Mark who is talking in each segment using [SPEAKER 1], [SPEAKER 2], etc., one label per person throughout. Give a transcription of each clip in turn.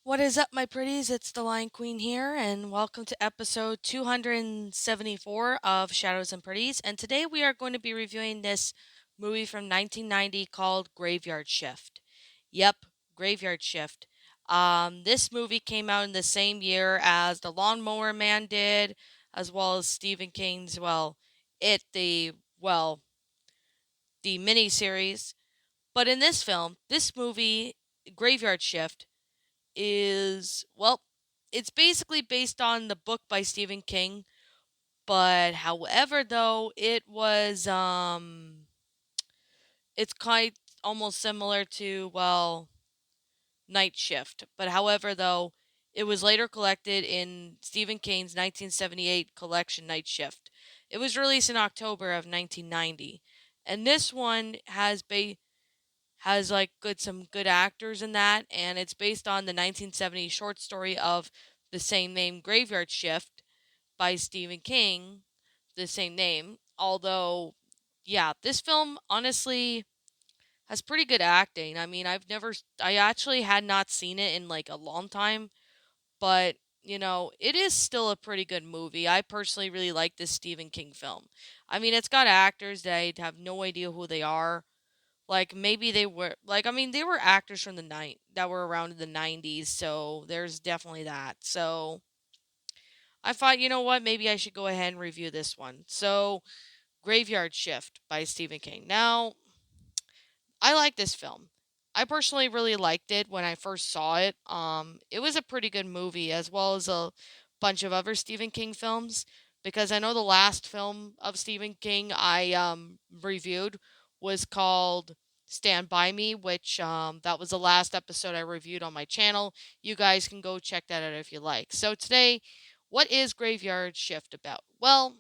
[SPEAKER 1] What is up, my pretties? It's the Lion Queen here, and welcome to episode 274 of Shadows and Pretties. And today we are going to be reviewing this movie from 1990 called Graveyard Shift. Yep, Graveyard Shift. This movie came out in the same year as The Lawnmower Man did, as well as Stephen King's, it, the miniseries. But in this film, this movie, Graveyard Shift, it's basically based on the book by Stephen King, but however though it's quite almost similar to Night Shift. But however though it was later collected in Stephen King's 1978 collection Night Shift. It was released in October of 1990. And this one has like some good actors in that, and it's based on the 1970 short story of the same name, Graveyard Shift, by Stephen King, the same name. Although, yeah, this film honestly has pretty good acting. I mean, I actually had not seen it in like a long time, but it is still a pretty good movie. I personally really like this Stephen King film. I mean, it's got actors that I have no idea who they are, like maybe they were like, I mean, they were actors from the night that were around in the 90s, so there's definitely that. So I thought, you know what, maybe I should go ahead and review this one. So Graveyard Shift by Stephen King. Now, I like this film. I personally really liked it when I first saw it. It was a pretty good movie, as well as a bunch of other Stephen King films. Because I know the last film of Stephen King I reviewed was called Stand By Me, which that was the last episode I reviewed on my channel. You guys can go check that out if you like. So today, what is Graveyard Shift about? Well,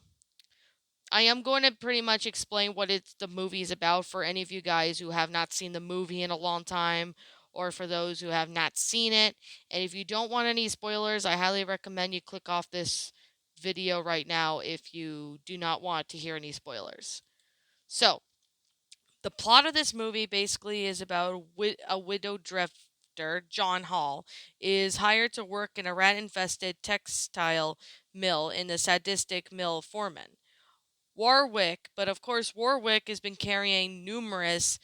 [SPEAKER 1] I am going to pretty much explain what the movie is about for any of you guys who have not seen the movie in a long time, or for those who have not seen it. And if you don't want any spoilers, I highly recommend you click off this video right now if you do not want to hear any spoilers. So, the plot of this movie basically is about a widow drifter, John Hall, is hired to work in a rat-infested textile mill in the sadistic mill foreman. Warwick, but of course Warwick has been carrying numerous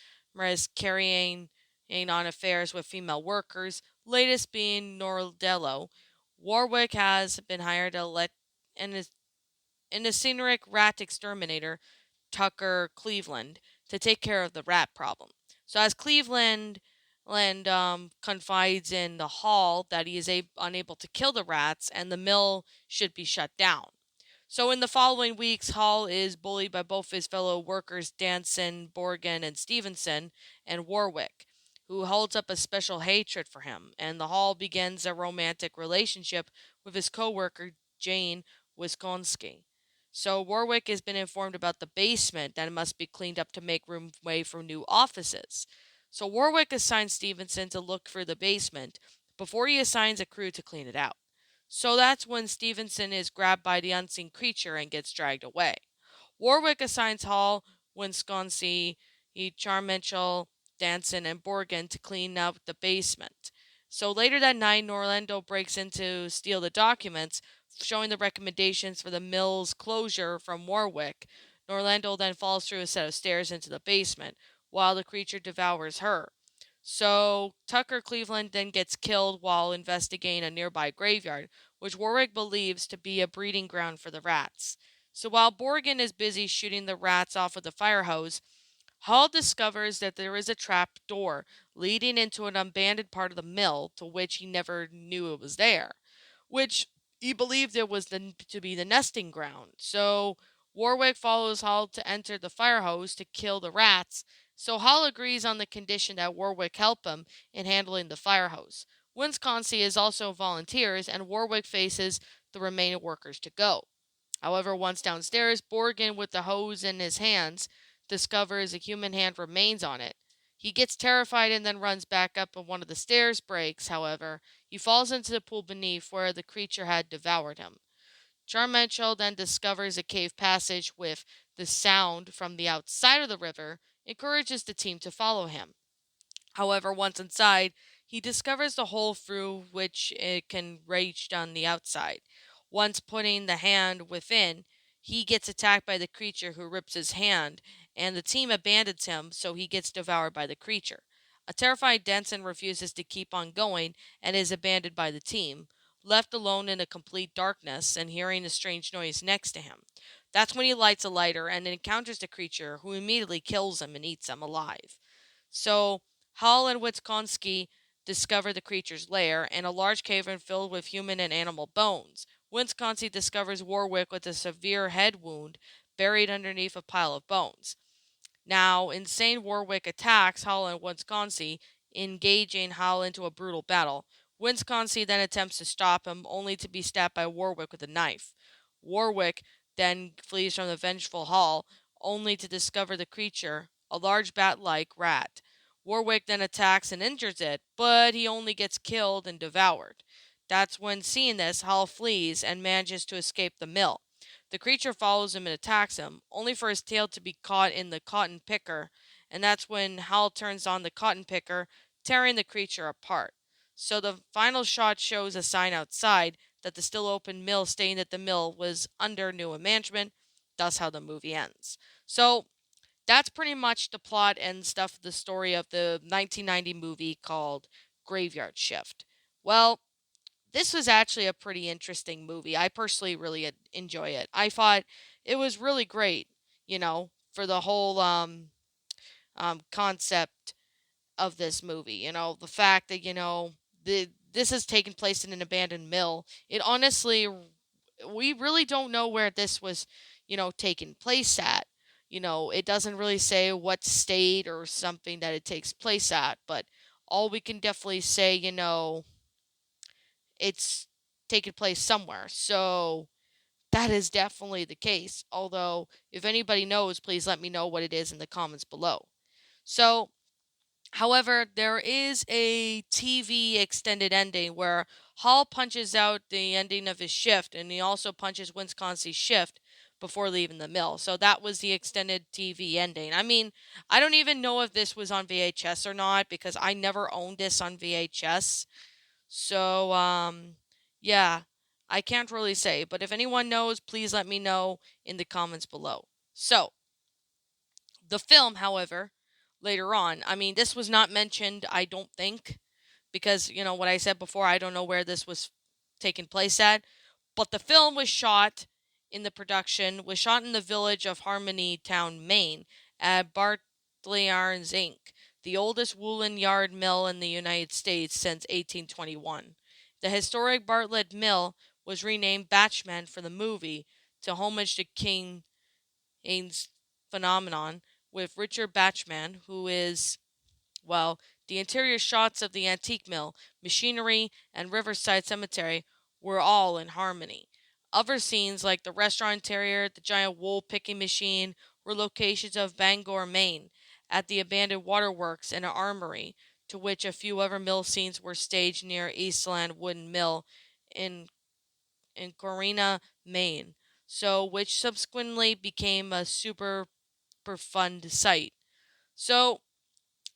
[SPEAKER 1] carrying on affairs with female workers, latest being Nordello. Warwick has been hired to let an, an eccentric rat exterminator, Tucker Cleveland, to take care of the rat problem. So as Cleveland confides in the Hall that he is unable to kill the rats and the mill should be shut down. So in the following weeks, Hall is bullied by both his fellow workers Danson, Borgen, and Stevenson, and Warwick, who holds up a special hatred for him, and the Hall begins a romantic relationship with his co-worker Jane Wisconski. So Warwick has been informed about the basement that must be cleaned up to make way for new offices. So Warwick assigns Stevenson to look for the basement before he assigns a crew to clean it out. So that's when Stevenson is grabbed by the unseen creature and gets dragged away. Warwick assigns Hall, Wisconsin, Charminchel, Danson, and Borgen to clean up the basement. So later that night, Norlando breaks in to steal the documents showing the recommendations for the mill's closure from Warwick. Norlando then falls through a set of stairs into the basement, while the creature devours her. So Tucker Cleveland then gets killed while investigating a nearby graveyard, which Warwick believes to be a breeding ground for the rats. So while Borgen is busy shooting the rats off with a fire hose, Hall discovers that there is a trap door leading into an abandoned part of the mill to which he never knew it was there, which he believed it was to be the nesting ground. So Warwick follows Hall to enter the fire hose to kill the rats, so Hall agrees on the condition that Warwick help him in handling the fire hose. Wisconsin is also volunteers, and Warwick faces the remaining workers to go. However, once downstairs, Borgen, with the hose in his hands, discovers a human hand remains on it. He gets terrified and then runs back up, and one of the stairs breaks. However, he falls into the pool beneath where the creature had devoured him. Charmanchel then discovers a cave passage with the sound from the outside of the river, encourages the team to follow him. However, once inside, he discovers the hole through which it can reach on the outside. Once putting the hand within, he gets attacked by the creature who rips his hand, and the team abandons him, so he gets devoured by the creature. A terrified Denson refuses to keep on going and is abandoned by the team, left alone in a complete darkness and hearing a strange noise next to him. That's when he lights a lighter and encounters the creature, who immediately kills him and eats him alive. So, Hall and Witkowski discover the creature's lair and a large cavern filled with human and animal bones. Witkowski discovers Warwick with a severe head wound buried underneath a pile of bones. Now, insane Warwick attacks Hall and Winsconsin, engaging Hall into a brutal battle. Winsconsin then attempts to stop him, only to be stabbed by Warwick with a knife. Warwick then flees from the vengeful Hall, only to discover the creature, a large bat-like rat. Warwick then attacks and injures it, but he only gets killed and devoured. That's when, seeing this, Hall flees and manages to escape the mill. The creature follows him and attacks him, only for his tail to be caught in the cotton picker, and that's when Hal turns on the cotton picker, tearing the creature apart. So the final shot shows a sign outside that the still open mill stating that the mill was under new management. That's how the movie ends. So that's pretty much the plot and stuff of the story of the 1990 movie called Graveyard Shift. Well, this was actually a pretty interesting movie. I personally really enjoy it. I thought it was really great, for the whole concept of this movie. The fact that this has taken place in an abandoned mill. It honestly, we really don't know where this was, taking place at. It doesn't really say what state or something that it takes place at, but all we can definitely say, it's taken place somewhere. So that is definitely the case. Although, if anybody knows, please let me know what it is in the comments below. So, however, there is a TV extended ending where Hall punches out the ending of his shift, and he also punches Wisconsin's shift before leaving the mill. So that was the extended TV ending. I mean, I don't even know if this was on VHS or not because I never owned this on VHS. So, yeah, I can't really say, but if anyone knows, please let me know in the comments below. So, the film, however, later on, I mean, this was not mentioned, I don't think, because, what I said before, I don't know where this was taking place at, but the film was shot was shot in the village of Harmony Town, Maine, at Bartley Irons Inc., the oldest woolen yard mill in the United States since 1821. The historic Bartlett Mill was renamed Batchman for the movie to homage to King Ains phenomenon, with Richard Batchman, who is, well, the interior shots of the antique mill, machinery, and Riverside Cemetery were all in harmony. Other scenes, like the restaurant interior, the giant wool picking machine, were locations of Bangor, Maine, at the abandoned waterworks and an armory, to which a few other mill scenes were staged near Eastland Wooden Mill in, in Corina, Maine, so which subsequently became a super fun site. So,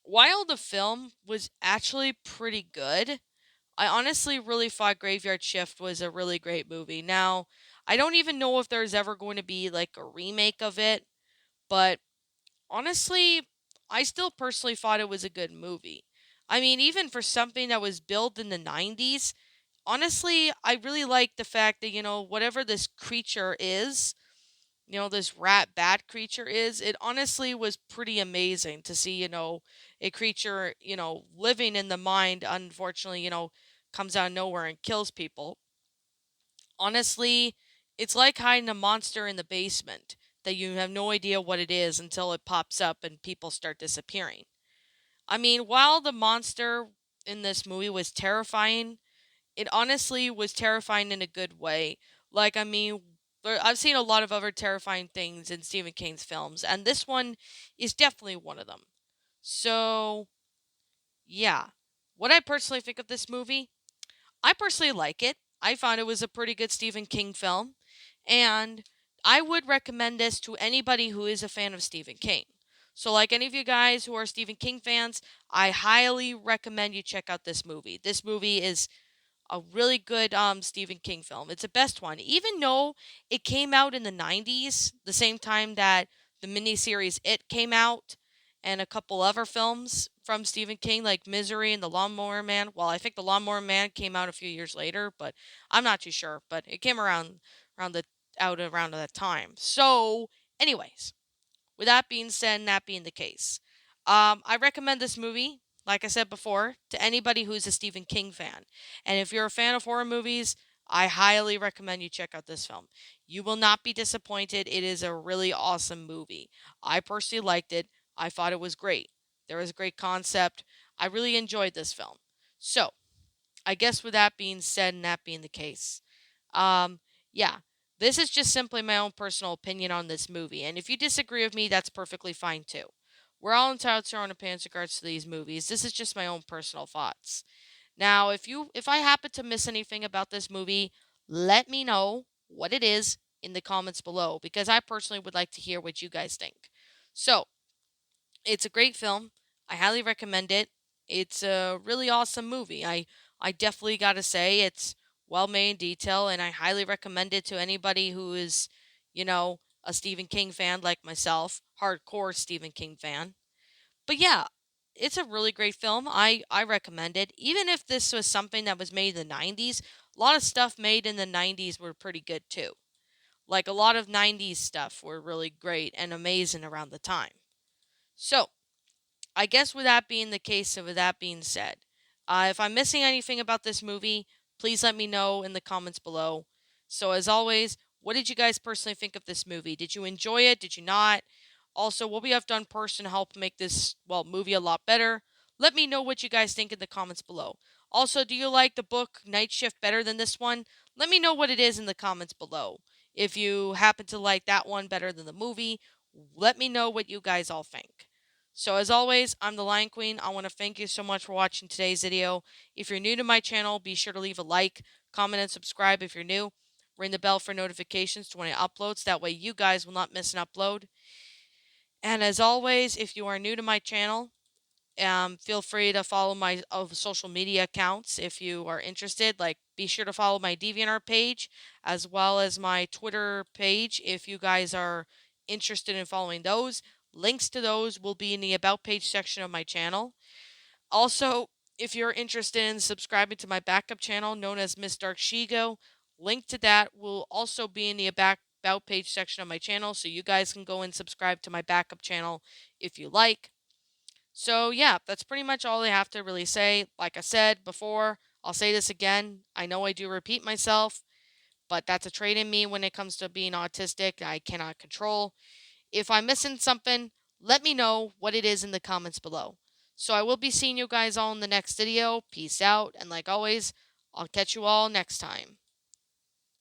[SPEAKER 1] while the film was actually pretty good, I honestly really thought Graveyard Shift was a really great movie. Now, I don't even know if there's ever going to be like a remake of it, but honestly, I still personally thought it was a good movie. I mean, even for something that was built in the 90s, honestly, I really like the fact that, whatever this creature is, this rat bat creature is, it honestly was pretty amazing to see, a creature, living in the mind, unfortunately, comes out of nowhere and kills people. Honestly, it's like hiding a monster in the basement that you have no idea what it is until it pops up and people start disappearing. I mean, while the monster in this movie was terrifying, it honestly was terrifying in a good way. Like, I mean, I've seen a lot of other terrifying things in Stephen King's films, and this one is definitely one of them. So, yeah. What I personally think of this movie, I personally like it. I found it was a pretty good Stephen King film, and I would recommend this to anybody who is a fan of Stephen King. So, like any of you guys who are Stephen King fans, I highly recommend you check out this movie. This movie is a really good Stephen King film. It's the best one, even though it came out in the 90s, the same time that the miniseries It came out, and a couple other films from Stephen King like Misery and The Lawnmower Man. Well, I think The Lawnmower Man came out a few years later, but I'm not too sure. But it came around the out around that time. So, anyways, with that being said, and that being the case, I recommend this movie, like I said before, to anybody who's a Stephen King fan. And if you're a fan of horror movies, I highly recommend you check out this film. You will not be disappointed. It is a really awesome movie. I personally liked it. I thought it was great. There was a great concept. I really enjoyed this film. So, I guess with that being said and that being the case, um, yeah, this is just simply my own personal opinion on this movie. And if you disagree with me, that's perfectly fine too. We're all entitled to our own opinions in regards to these movies. This is just my own personal thoughts. Now, if I happen to miss anything about this movie, let me know what it is in the comments below because I personally would like to hear what you guys think. So, it's a great film. I highly recommend it. It's a really awesome movie. I definitely got to say it's well made in detail, and I highly recommend it to anybody who is, a Stephen King fan like myself, hardcore Stephen King fan. But yeah, it's a really great film. I recommend it. Even if this was something that was made in the 90s, a lot of stuff made in the 90s were pretty good too. Like a lot of 90s stuff were really great and amazing around the time. So, I guess with that being the case and with that being said, if I'm missing anything about this movie, please let me know in the comments below. So, as always, what did you guys personally think of this movie? Did you enjoy it? Did you not? Also, what we have done personally to help make this, well, movie a lot better? Let me know what you guys think in the comments below. Also, do you like the book Night Shift better than this one? Let me know what it is in the comments below. If you happen to like that one better than the movie, let me know what you guys all think. So as always, I'm the Lion Queen. I want to thank you so much for watching today's video. If you're new to my channel, be sure to leave a like, comment, and subscribe if you're new. Ring the bell for notifications to when I upload, so that way you guys will not miss an upload. And as always, if you are new to my channel, feel free to follow my social media accounts if you are interested. Like, be sure to follow my DeviantArt page as well as my Twitter page if you guys are interested in following those. Links to those will be in the About page section of my channel. Also, if you're interested in subscribing to my backup channel known as Miss Dark Shigo, link to that will also be in the About page section of my channel, so you guys can go and subscribe to my backup channel if you like. So, yeah, that's pretty much all I have to really say. Like I said before, I'll say this again. I know I do repeat myself, but that's a trait in me when it comes to being autistic I cannot control. If I'm missing something, let me know what it is in the comments below. So, I will be seeing you guys all in the next video. Peace out, and like always, I'll catch you all next time.